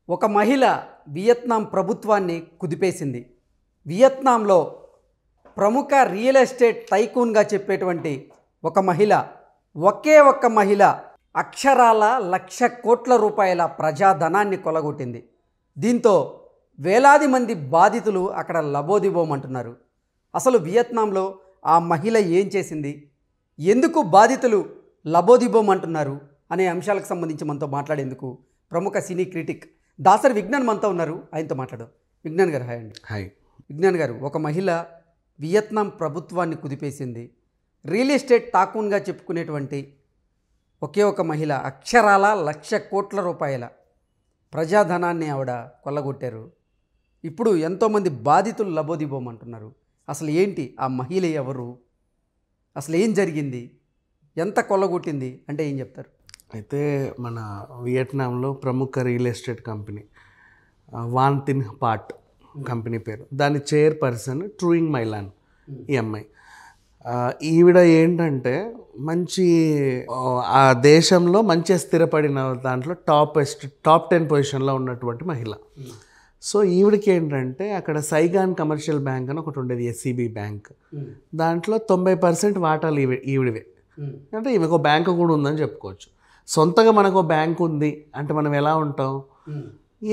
ఒక మహిళ వియత్నాం ప్రభుత్వాన్ని కుదిపేసింది. వియత్నాంలో ప్రముఖ రియల్ ఎస్టేట్ టైకూన్గా చెప్పేటువంటి ఒక మహిళ, ఒకే ఒక్క మహిళ అక్షరాల 1,00,000 కోట్ల రూపాయల ప్రజాధనాన్ని కొల్లగొట్టింది. దీంతో వేలాది మంది బాధితులు అక్కడ లబోదిబోమంటున్నారు. అసలు వియత్నాంలో ఆ మహిళ ఏం చేసింది, ఎందుకు బాధితులు లబోదిబోమంటున్నారు అనే అంశాలకు సంబంధించి మనతో మాట్లాడేందుకు ప్రముఖ సినీ క్రిటిక్ దాసరి విజ్ఞాన్ మనతో ఉన్నారు. ఆయనతో మాట్లాడదాం. విజ్ఞాన్ గారు హాయ్ అండి. హాయ్ విజ్ఞాన్ గారు, ఒక మహిళ వియత్నాం ప్రభుత్వాన్ని కుదిపేసింది. రియల్ ఎస్టేట్ టాకూన్గా చెప్పుకునేటువంటి ఒకే ఒక మహిళ అక్షరాల 1,00,000 కోట్ల రూపాయల ప్రజాధనాన్ని ఆవిడ కొల్లగొట్టారు. ఇప్పుడు ఎంతోమంది బాధితులు లబోదిబోమంటున్నారు. అసలు ఏంటి ఆ మహిళ ఎవరు, అసలు ఏం జరిగింది, ఎంత కొల్లగొట్టింది అంటే ఏం చెప్తారు? అయితే మన వియత్నాంలో ప్రముఖ రియల్ ఎస్టేట్ కంపెనీ వాన్ తిన్ పాట్ కంపెనీ పేరు, దాని చైర్పర్సన్ ట్రూయింగ్ మైలాన్ ఈ అమ్మాయి. ఈవిడ ఏంటంటే మంచి ఆ దేశంలో మంచిగా స్థిరపడిన దాంట్లో టాప్ 10 పొజిషన్లో ఉన్నటువంటి మహిళ. సో ఈవిడికి ఏంటంటే అక్కడ సైగాన్ కమర్షియల్ బ్యాంక్ అని ఒకటి ఉండేది, ఎస్సీబీ బ్యాంక్. దాంట్లో 90% వాటాలు ఈవిడివే. అంటే ఈమెకు బ్యాంకు కూడా ఉందని చెప్పుకోవచ్చు. సొంతగా మనకు బ్యాంక్ ఉంది అంటే మనం ఎలా ఉంటాం,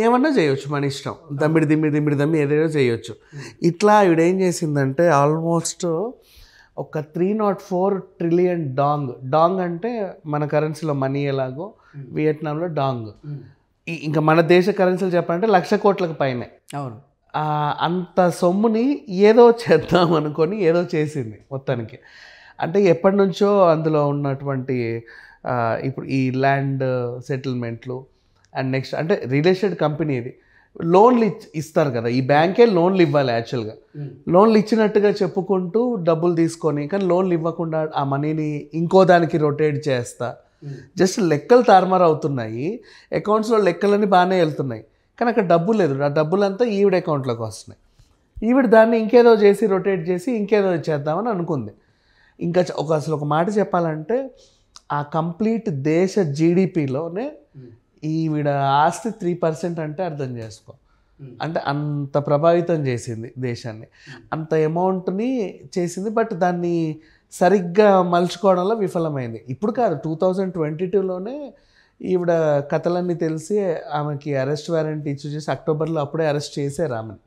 ఏమన్నా చేయొచ్చు, మన ఇష్టం, దమ్మిడి ఏదైనా చేయొచ్చు. ఇట్లా ఈవిడ ఏం చేసిందంటే ఆల్మోస్ట్ ఒక 304 ట్రిలియన్ డాంగ్ అంటే మన కరెన్సీలో మనీ ఎలాగో వియత్నాంలో డాంగ్, ఇంకా మన దేశ కరెన్సీలు చెప్పాలంటే 1,00,000 కోట్లకు పైనే. అవును, అంత సొమ్ముని ఏదో చేద్దాం అనుకొని ఏదో చేసింది మొత్తానికి. అంటే ఎప్పటి నుంచో అందులో ఉన్నటువంటి ఇప్పుడు ఈ ల్యాండ్ సెటిల్మెంట్లు అండ్ నెక్స్ట్ అంటే రియల్ ఎస్టేట్ కంపెనీ ఇది లోన్లు ఇస్తారు కదా, ఈ బ్యాంకే లోన్లు ఇవ్వాలి. యాక్చువల్గా లోన్లు ఇచ్చినట్టుగా చెప్పుకుంటూ డబ్బులు తీసుకొని, కానీ లోన్లు ఇవ్వకుండా ఆ మనీని ఇంకో దానికి రొటేట్ చేస్తా, జస్ట్ లెక్కలు తారుమారు అవుతున్నాయి. అకౌంట్స్లో లెక్కలన్నీ బాగానే వెళ్తున్నాయి, కానీ అక్కడ డబ్బు లేదు. ఆ డబ్బులంతా ఈవిడ అకౌంట్లోకి వస్తున్నాయి. ఈవిడ దాన్ని ఇంకేదో చేసి రొటేట్ చేసి ఇంకేదో చేద్దామని అనుకుంది. ఇంకా అసలు ఒక మాట చెప్పాలంటే ఆ కంప్లీట్ దేశ జీడిపిలోనే ఈవిడ ఆస్తి 3% అంటే అర్థం చేసుకో. అంటే అంత ప్రభావితం చేసింది దేశాన్ని, అంత అమౌంట్ని చేసింది. బట్ దాన్ని సరిగ్గా మలుచుకోవడంలో విఫలమైంది. ఇప్పుడు కాదు, 2022లోనే ఈవిడ కథలన్నీ తెలిసి ఆమెకి అరెస్ట్ వారెంట్ ఇష్యూ చేసి అక్టోబర్లో అప్పుడే అరెస్ట్ చేశారు ఆమెని.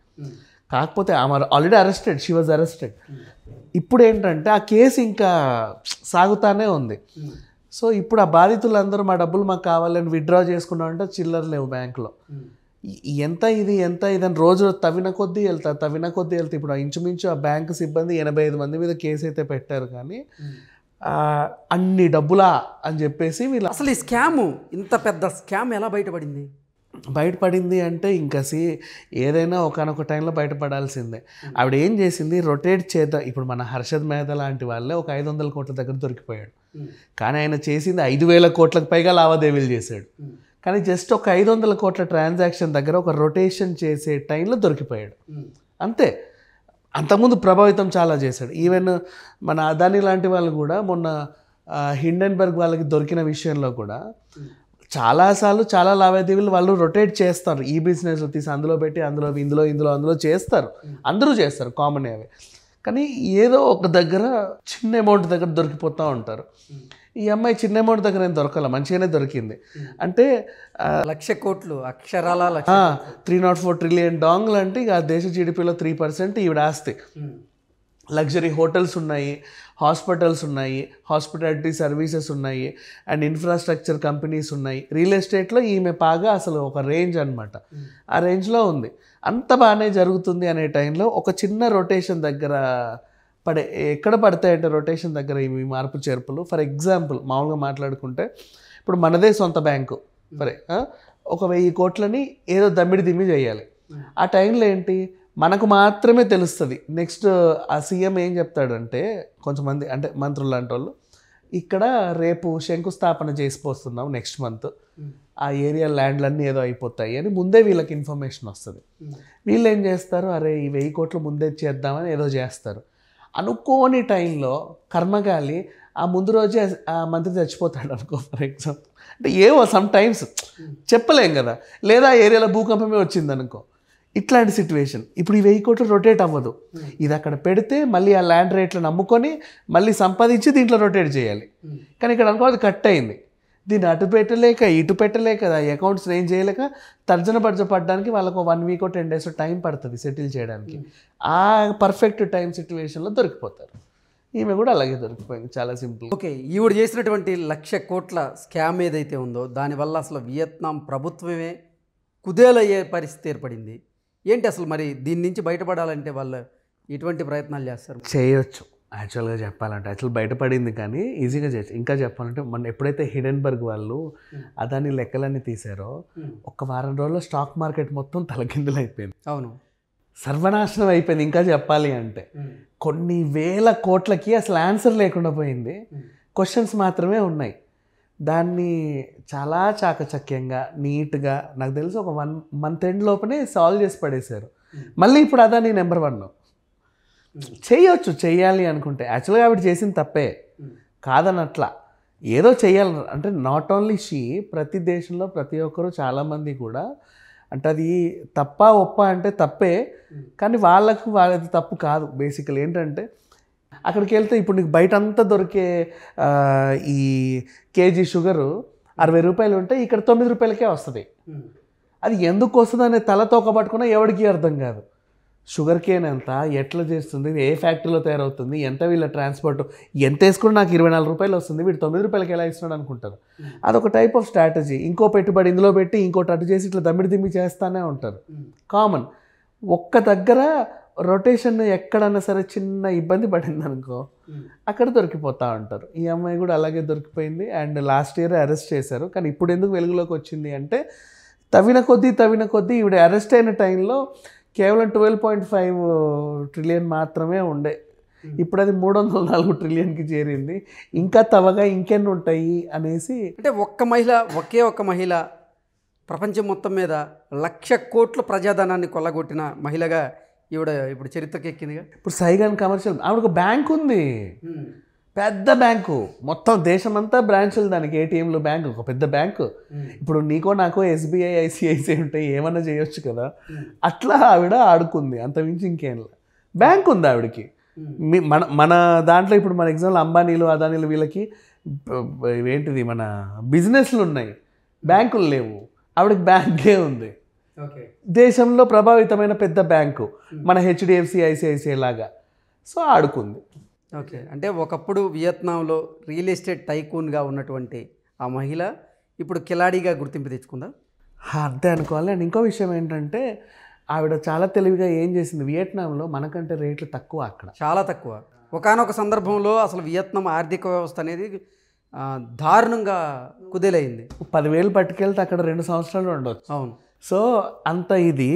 కాకపోతే ఆమె already arrested, she was arrested. ఇప్పుడు ఏంటంటే ఆ కేసు ఇంకా సాగుతానే ఉంది. సో ఇప్పుడు ఆ బాధితులందరూ మా డబ్బులు మాకు కావాలని విత్డ్రా చేసుకున్నామంటే చిల్లర లేవు బ్యాంకులో. ఎంత ఇది అని రోజు తవ్విన కొద్దీ వెళ్తా. ఇప్పుడు ఇంచుమించు ఆ బ్యాంకు సిబ్బంది 85 మంది మీద కేసు అయితే పెట్టారు, కానీ అన్ని డబ్బులా అని చెప్పేసి వీళ్ళు. అసలు ఈ స్కాము, ఇంత పెద్ద స్కామ్ ఎలా బయటపడింది అంటే ఇంకా ఏదైనా ఒకనొక టైంలో బయటపడాల్సిందే. ఆవిడ ఏం చేసింది, రొటేట్ చేద్దాం. ఇప్పుడు మన హర్షద్ మెహతా లాంటి వాళ్ళే ఒక 500 కోట్ల దగ్గర దొరికిపోయాడు, కానీ ఆయన చేసింది 5,000 కోట్లకు పైగా లావాదేవీలు చేశాడు. కానీ జస్ట్ ఒక 500 కోట్ల ట్రాన్సాక్షన్ దగ్గర ఒక రొటేషన్ చేసే టైంలో దొరికిపోయాడు అంతే. అంతకుముందు ప్రభావితం చాలా చేశాడు. ఈవెన్ మన అదానీ లాంటి వాళ్ళు కూడా మొన్న హిండెన్బర్గ్ వాళ్ళకి దొరికిన విషయంలో కూడా చాలాసార్లు చాలా లావాదేవీలు వాళ్ళు రొటేట్ చేస్తారు. ఈ బిజినెస్లో తీసి అందులో పెట్టి ఇందులో చేస్తారు, అందరూ చేస్తారు, కామన్ అవి. కానీ ఏదో ఒక దగ్గర చిన్న అమౌంట్ దగ్గర దొరికిపోతూ ఉంటారు. ఈ అమ్మాయి చిన్న అమౌంట్ దగ్గర ఏం దొరకాల, మంచిగానే దొరికింది. అంటే 1,00,000 కోట్లు అక్షరాల 304 ట్రిలియన్ డాంగ్లు అంటే ఇక దేశ జీడిపిలో 3% ఈవిడ ఆస్తి. లగ్జరీ హోటల్స్ ఉన్నాయి, హాస్పిటల్స్ ఉన్నాయి, హాస్పిటాలిటీ సర్వీసెస్ ఉన్నాయి, అండ్ ఇన్ఫ్రాస్ట్రక్చర్ కంపెనీస్ ఉన్నాయి. రియల్ ఎస్టేట్లో ఈమె పాగా అసలు ఒక రేంజ్ అనమాట. ఆ రేంజ్లో ఉంది. అంత బాగానే జరుగుతుంది అనే టైంలో ఒక చిన్న రొటేషన్ దగ్గర ఎక్కడ పడతాయంటే రొటేషన్ దగ్గర ఇవి మార్పు చేర్పులు. ఫర్ ఎగ్జాంపుల్ మామూలుగా మాట్లాడుకుంటే ఇప్పుడు మనదే సొంత బ్యాంకు, సరే ఒక 1,000 కోట్లని ఏదో దమ్మిడి చేయాలి. ఆ టైంలో ఏంటి, మనకు మాత్రమే తెలుస్తుంది. నెక్స్ట్ ఆ సీఎం ఏం చెప్తాడంటే, కొంతమంది అంటే మంత్రులు లాంటి వాళ్ళు, ఇక్కడ రేపు శంకుస్థాపన చేసిపోతున్నాం నెక్స్ట్ మంత్, ఆ ఏరియా ల్యాండ్లన్నీ ఏదో అయిపోతాయి అని ముందే వీళ్ళకి ఇన్ఫర్మేషన్ వస్తుంది. వీళ్ళు ఏం చేస్తారు, అరే ఈ 1,000 కోట్లు ముందే చేద్దామని ఏదో చేస్తారు. అనుకోని టైంలో కర్మగాలి ఆ ముందు రోజే ఆ మంత్రి చచ్చిపోతాడు అనుకో, ఫర్ ఎగ్జాంపుల్. అంటే ఏవో సమ్ టైమ్స్ చెప్పలేం కదా, లేదా ఏరియాలో భూకంపమే వచ్చింది అనుకో, ఇట్లాంటి సిచ్యువేషన్. ఇప్పుడు ఈ 1000 కోట్లు రొటేట్ అవ్వదు. ఇది అక్కడ పెడితే మళ్ళీ ఆ ల్యాండ్ రేట్లను అమ్ముకొని మళ్ళీ సంపాదించి దీంట్లో రొటేట్ చేయాలి. కానీ ఇక్కడ అనుకో అది కట్ అయింది, దీన్ని అటు పెట్టలేక ఇటు పెట్టలేక అకౌంట్స్ ఏం చేయలేక తర్జన భర్జ పడడానికి వాళ్ళకు 1 వీక్ 10 days టైం పడుతుంది సెటిల్ చేయడానికి. ఆ పర్ఫెక్ట్ టైం సిచ్యువేషన్లో దొరికిపోతారు. ఈమె కూడా అలాగే దొరికిపోయింది, చాలా సింపుల్. ఓకే, ఈవిడ చేసినటువంటి 1,00,000 కోట్ల స్కామ్ ఏదైతే ఉందో దానివల్ల అసలు వియత్నాం ప్రభుత్వమే కుదేలయ్యే పరిస్థితి ఏర్పడింది. ఏంటి అసలు మరి దీని నుంచి బయటపడాలంటే వాళ్ళు ఎటువంటి ప్రయత్నాలు చేస్తారు? చేయొచ్చు యాక్చువల్గా చెప్పాలంటే, బయటపడింది కానీ ఈజీగా చేయొచ్చు. ఇంకా చెప్పాలంటే మొన్న ఎప్పుడైతే హిడెన్బర్గ్ వాళ్ళు అదాని లెక్కలన్నీ తీశారో ఒక వారం రోజుల్లో స్టాక్ మార్కెట్ మొత్తం తలకిందులు అయిపోయింది. అవును, సర్వనాశనం అయిపోయింది. ఇంకా చెప్పాలి అంటే కొన్ని వేల కోట్లకి అసలు ఆన్సర్ లేకుండా పోయింది, క్వశ్చన్స్ మాత్రమే ఉన్నాయి. దాన్ని చాలా చాకచక్యంగా నీట్గా నాకు తెలిసి ఒక 1 month ఎండ్ లోపనే సాల్వ్ చేసి పడేశారు. మళ్ళీ ఇప్పుడు అదాని నెంబర్ 1 చేయొచ్చు, చెయ్యాలి అనుకుంటే. యాక్చువల్గా ఆవిడ చేసింది తప్పే కాదనట్లా, ఏదో చెయ్యాలి అంటే నాట్ ఓన్లీ షీ, ప్రతి దేశంలో ప్రతి ఒక్కరు చాలామంది కూడా అంటే అది తప్ప ఒప్ప అంటే తప్పే, కానీ వాళ్ళది తప్పు కాదు. బేసికల్ ఏంటంటే అక్కడికి వెళ్తే ఇప్పుడు నీకు బయట అంతా దొరికే ఈ కేజీ షుగరు 60 రూపాయలు ఉంటే ఇక్కడ 9 రూపాయలకే వస్తుంది. అది ఎందుకు వస్తుంది అనే తలతోక పట్టుకున్నా ఎవరికి అర్థం కాదు. షుగర్ కేన్ ఎంత, ఎట్లా చేస్తుంది, ఏ ఫ్యాక్టరీలో తయారవుతుంది, ఎంత వీళ్ళ ట్రాన్స్పోర్ట్, ఎంత వేసుకుని నాకు 24 రూపాయలు వస్తుంది, వీడు 9 రూపాయలకి ఎలా ఇస్తున్నాడు అనుకుంటారు. అదొక టైప్ ఆఫ్ స్ట్రాటజీ. ఇంకో పెట్టుబడి ఇందులో పెట్టి ఇంకోటి అటు చేసి ఇట్లా దమ్మిడి చేస్తూనే ఉంటారు. కామన్. ఒక్క దగ్గర రొటేషన్ ఎక్కడన్నా సరే చిన్న ఇబ్బంది పడింది అనుకో అక్కడ దొరికిపోతూ ఉంటారు. ఈ అమ్మాయి కూడా అలాగే దొరికిపోయింది. అండ్ లాస్ట్ ఇయర్ అరెస్ట్ చేశారు. కానీ ఇప్పుడు ఎందుకు వెలుగులోకి వచ్చింది అంటే తవ్విన కొద్దీ ఈవిడ అరెస్ట్ అయిన టైంలో కేవలం 12.5 ట్రిలియన్ మాత్రమే ఉండే. ఇప్పుడు అది 304 ట్రిలియన్కి చేరింది. ఇంకా తవ్వగా ఇంకెన్ని ఉంటాయి అనేసి. అంటే ఒకే ఒక్క మహిళ ప్రపంచం మొత్తం మీద 1,00,000 కోట్ల ప్రజాధనాన్ని కొల్లగొట్టిన మహిళగా ఈవిడ ఇప్పుడు చరిత్రకి ఎక్కిందిగా. ఇప్పుడు సైగాన్ కమర్షియల్ ఆవిడకు బ్యాంక్ ఉంది, పెద్ద బ్యాంకు, మొత్తం దేశమంతా బ్రాంచులు దానికి, ఏటీఎంలు, బ్యాంకు, ఒక పెద్ద బ్యాంకు. ఇప్పుడు నీకో నాకో SBI ICICI ఉంటాయి, ఏమన్నా చేయొచ్చు కదా. అట్లా ఆవిడ ఆడుకుంది, అంతమించి ఇంకేం బ్యాంక్ ఉంది ఆవిడకి. మన దాంట్లో ఇప్పుడు మన ఎగ్జాంపుల్ అంబానీలు అదానీలు వీళ్ళకి ఏంటిది మన బిజినెస్లు ఉన్నాయి, బ్యాంకులు లేవు. ఆవిడకి బ్యాంకే ఉంది, దేశంలో ప్రభావితమైన పెద్ద బ్యాంకు, మన HDFC ICICI లాగా. సో ఆడుకుంది. ఓకే, అంటే ఒకప్పుడు వియత్నాంలో రియల్ ఎస్టేట్ టైకూన్గా ఉన్నటువంటి ఆ మహిళ ఇప్పుడు కిలాడీగా గుర్తింపు తెచ్చుకుందా? అంతే అనుకోవాలి. అండ్ ఇంకో విషయం ఏంటంటే ఆవిడ చాలా తెలివిగా ఏం చేసింది, వియత్నాంలో మనకంటే రేట్లు తక్కువ, అక్కడ చాలా తక్కువ. ఒకానొక సందర్భంలో అసలు వియత్నాం ఆర్థిక వ్యవస్థ అనేది దారుణంగా కుదేలైంది. 10,000 పట్టుకెళ్తే అక్కడ 2 సంవత్సరాలు ఉండవచ్చు. అవును. సో అంత ఇది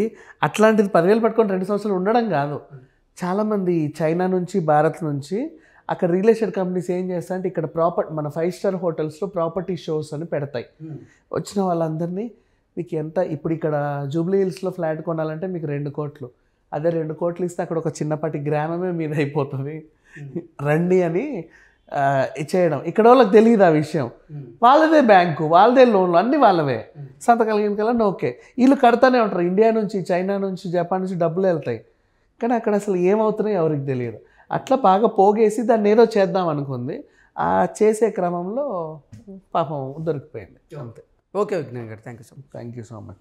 అట్లాంటిది 10,000 పట్టుకొని 2 సంవత్సరాలు ఉండడం కాదు. చాలామంది చైనా నుంచి, భారత్ నుంచి అక్కడ రియల్ ఎస్టేట్ కంపెనీస్ ఏం చేస్తాయంటే ఇక్కడ మన 5-star హోటల్స్లో ప్రాపర్టీ షోస్ అని పెడతాయి. వచ్చిన వాళ్ళందరినీ మీకు ఎంత, ఇప్పుడు ఇక్కడ జూబ్లీ హిల్స్లో ఫ్లాట్ కొనాలంటే మీకు 2 కోట్లు, అదే 2 కోట్లు ఇస్తే అక్కడ ఒక చిన్నపాటి గ్రామమే మీద అయిపోతుంది, రండి అని చేయడం. ఇక్కడ వాళ్ళకి తెలియదు ఆ విషయం. వాళ్ళదే బ్యాంకు, వాళ్ళదే లోన్లు, అన్నీ వాళ్ళవే, సంతకాలు గినకాలని ఓకే. వీళ్ళు కడతానే ఉంటారు. ఇండియా నుంచి, చైనా నుంచి, జపాన్ నుంచి డబ్బులు వెళ్తాయి, కానీ అక్కడ అసలు ఏమవుతున్నాయో ఎవరికి తెలియదు. అట్లా బాగా పోగేసి దాన్ని ఏదో చేద్దాం అనుకుంది. ఆ చేసే క్రమంలో పాపం దొరికిపోయింది అంతే. ఓకే విజ్ఞాన్ గారు, థ్యాంక్ యూ సో మచ్.